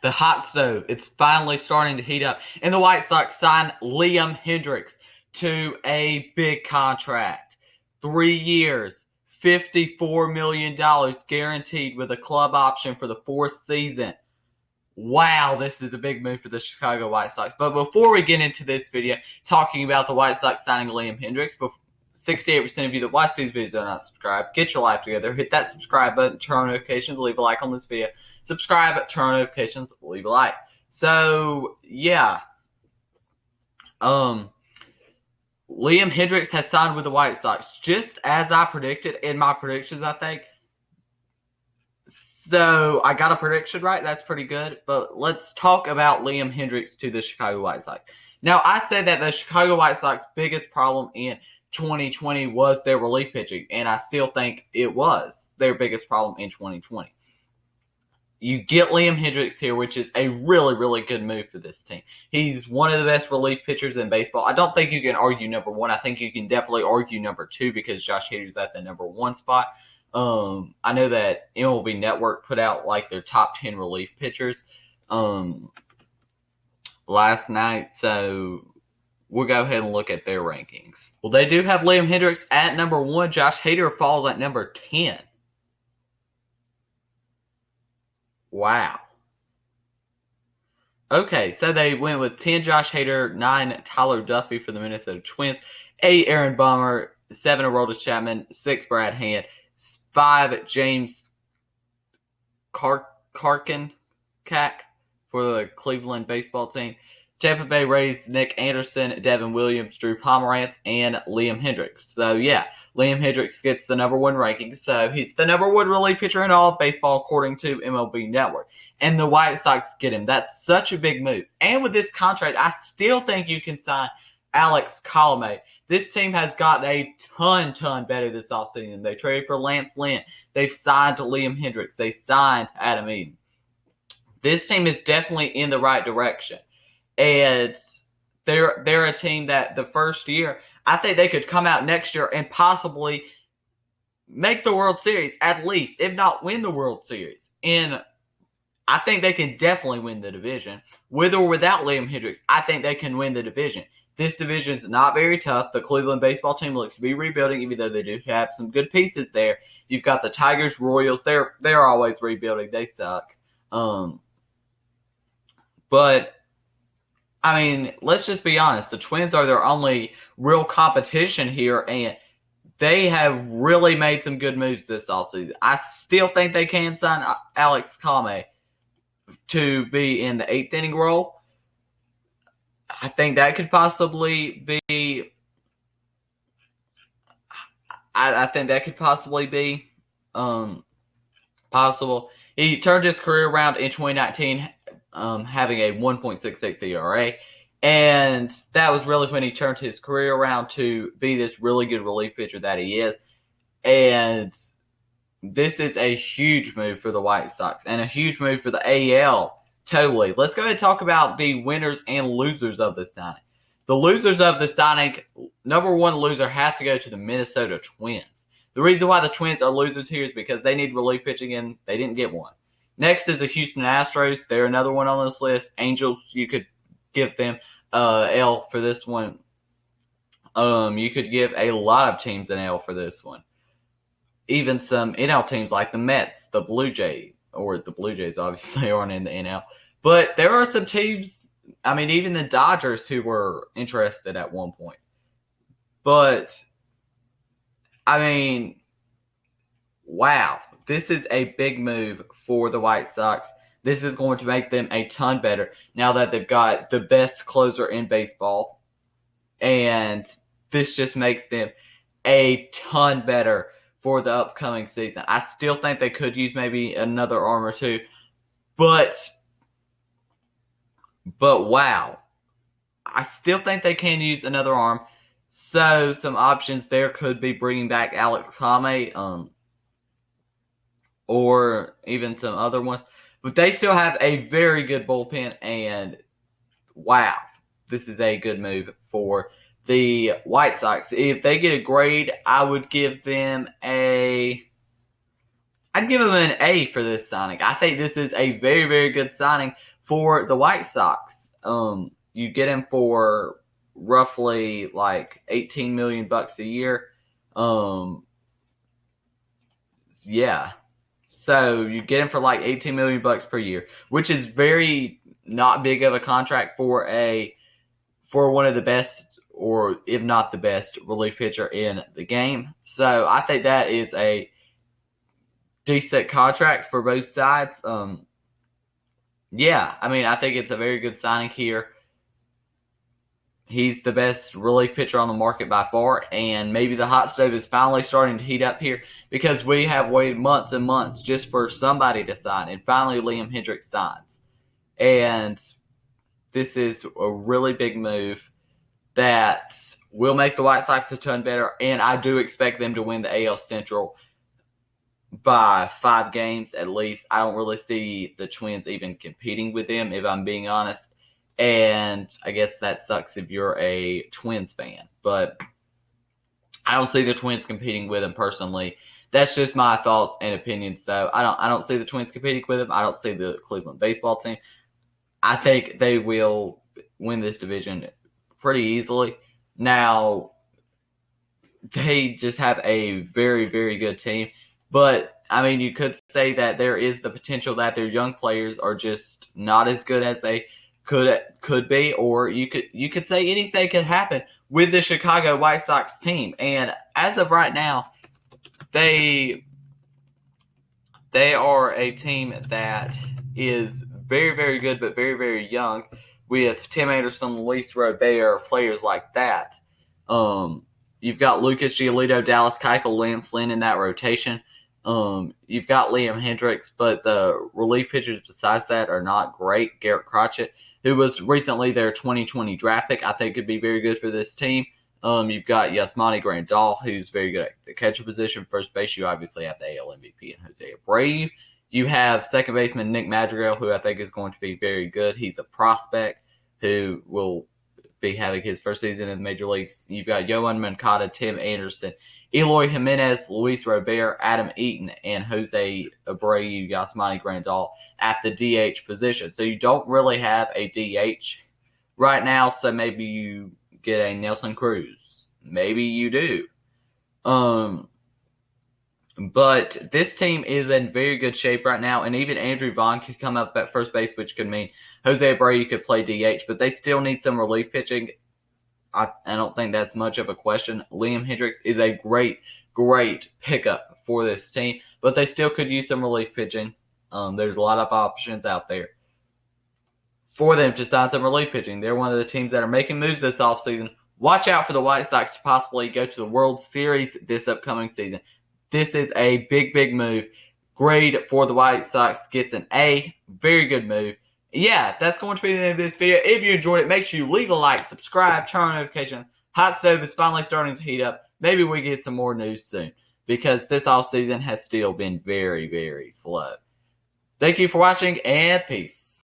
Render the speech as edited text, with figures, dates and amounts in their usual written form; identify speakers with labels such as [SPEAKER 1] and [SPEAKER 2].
[SPEAKER 1] The hot stove. It's finally starting to heat up. And the White Sox signed Liam Hendriks to a big contract. 3 years, $54 million guaranteed with a club option for the fourth season. Wow, this is a big move for the Chicago White Sox. But before we get into this video, talking about the White Sox signing Liam Hendriks, 68% of you that watch these videos are not subscribed. Get your life together. Hit that subscribe button, turn on notifications, leave a like on this video. Subscribe, turn on notifications, leave a like. So, yeah. Liam Hendriks has signed with the White Sox, just as I predicted in my predictions, I think. So, I got a prediction right. That's pretty good. But let's talk about Liam Hendriks to the Chicago White Sox. Now, I said that the Chicago White Sox biggest problem in 2020 was their relief pitching, and I still think it was their biggest problem in 2020. You get Liam Hendriks here, which is a really, really good move for this team. He's one of the best relief pitchers in baseball. I don't think you can argue number one. I think you can definitely argue number two because Josh Hader's at the number one spot. I know that MLB Network put out like their top 10 relief pitchers last night, so we'll go ahead and look at their rankings. Well, they do have Liam Hendriks at number one. Josh Hader falls at number 10. Wow. Okay, so they went with 10 Josh Hader, 9 Tyler Duffy for the Minnesota Twins, 8 Aaron Bummer, 7 Aroldis Chapman, 6 Brad Hand, 5 James Karkin for the Cleveland baseball team, Tampa Bay Rays, Nick Anderson, Devin Williams, Drew Pomeranz, and Liam Hendriks. So, yeah, Liam Hendriks gets the number one ranking. So, he's the number one relief pitcher in all of baseball, according to MLB Network. And the White Sox get him. That's such a big move. And with this contract, I still think you can sign Alex Colomé. This team has gotten a ton better this offseason. They traded for Lance Lynn. They've signed Liam Hendriks. They signed Adam Eaton. This team is definitely in the right direction. And they're a team that the first year, I think they could come out next year and possibly make the World Series, at least, if not win the World Series. And I think they can definitely win the division. With or without Liam Hendriks, I think they can win the division. This division is not very tough. The Cleveland baseball team looks to be rebuilding, even though they do have some good pieces there. You've got the Tigers, Royals. They're always rebuilding. They suck. But I mean, let's just be honest. The Twins are their only real competition here, and they have really made some good moves this offseason. I still think they can sign Alex Colomé to be in the 8th inning role. I think that could possibly be. I think that could possibly be possible. He turned his career around in 2019. Having a 1.66 ERA. And that was really when he turned his career around to be this really good relief pitcher that he is. And this is a huge move for the White Sox and a huge move for the AL. Totally. Let's go ahead and talk about the winners and losers of the signing. The losers of the signing, number one loser has to go to the Minnesota Twins. The reason why the Twins are losers here is because they need relief pitching and they didn't get one. Next is the Houston Astros. They're another one on this list. Angels, you could give them L for this one. You could give a lot of teams an L for this one. Even some NL teams like the Mets, the Blue Jays, or the Blue Jays obviously aren't in the NL. But there are some teams, I mean, even the Dodgers who were interested at one point. But, I mean, wow. This is a big move for the White Sox. This is going to make them a ton better now that they've got the best closer in baseball. And this just makes them a ton better for the upcoming season. I still think they could use maybe another arm or two. But wow. I still think they can use another arm. So some options there could be bringing back Alex Colomé, or even some other ones. But they still have a very good bullpen, and wow, this is a good move for the White Sox. If they get a grade, I would give them a I'd give him an A for this signing. I think this is a very, very good signing for the White Sox. You get him for roughly like $18 million a year. Yeah. So you get him for like $18 million per year, which is very not big of a contract for one of the best, or if not the best, relief pitcher in the game. So I think that is a decent contract for both sides. Yeah, I mean, I think it's a very good signing here. He's the best relief pitcher on the market by far, and maybe the hot stove is finally starting to heat up here because we have waited months and months just for somebody to sign, and finally Liam Hendriks signs. And this is a really big move that will make the White Sox a ton better, and I do expect them to win the AL Central by 5 games at least. I don't really see the Twins even competing with them, if I'm being honest. And I guess that sucks if you're a Twins fan. But I don't see the Twins competing with them personally. That's just my thoughts and opinions, though. I don't see the Twins competing with them. I don't see the Cleveland baseball team. I think they will win this division pretty easily. Now, they just have a very, very good team. But, I mean, you could say that there is the potential that their young players are just not as good as they could be, or you could say anything could happen with the Chicago White Sox team. And as of right now, they are a team that is very, very good, but very, very young, with Tim Anderson, Luis Robert, players like that. You've got Lucas Giolito, Dallas Keuchel, Lance Lynn in that rotation. You've got Liam Hendriks, but the relief pitchers besides that are not great. Garrett Crotchet, who was recently their 2020 draft pick, I think could be very good for this team. You've got Yasmani Grandal, who's very good at the catcher position. First base, you obviously have the AL MVP and Jose Abreu. You have second baseman Nick Madrigal, who I think is going to be very good. He's a prospect who will be having his first season in the major leagues. You've got Yohan Moncada, Tim Anderson, Eloy Jimenez, Luis Robert, Adam Eaton, and Jose Abreu, Yasmani Grandal at the DH position. So you don't really have a DH right now, so maybe you get a Nelson Cruz. Maybe you do. But this team is in very good shape right now, and even Andrew Vaughn could come up at first base, which could mean Jose Abreu could play DH, but they still need some relief pitching. I don't think that's much of a question. Liam Hendriks is a great, great pickup for this team, but they still could use some relief pitching. There's a lot of options out there for them to sign some relief pitching. They're one of the teams that are making moves this offseason. Watch out for the White Sox to possibly go to the World Series this upcoming season. This is a big, big move. Grade for the White Sox gets an A. Very good move. Yeah, that's going to be the end of this video. If you enjoyed it, make sure you leave a like, subscribe, turn on notifications. Hot stove is finally starting to heat up. Maybe we get some more news soon, because this offseason has still been very, very slow. Thank you for watching, and peace.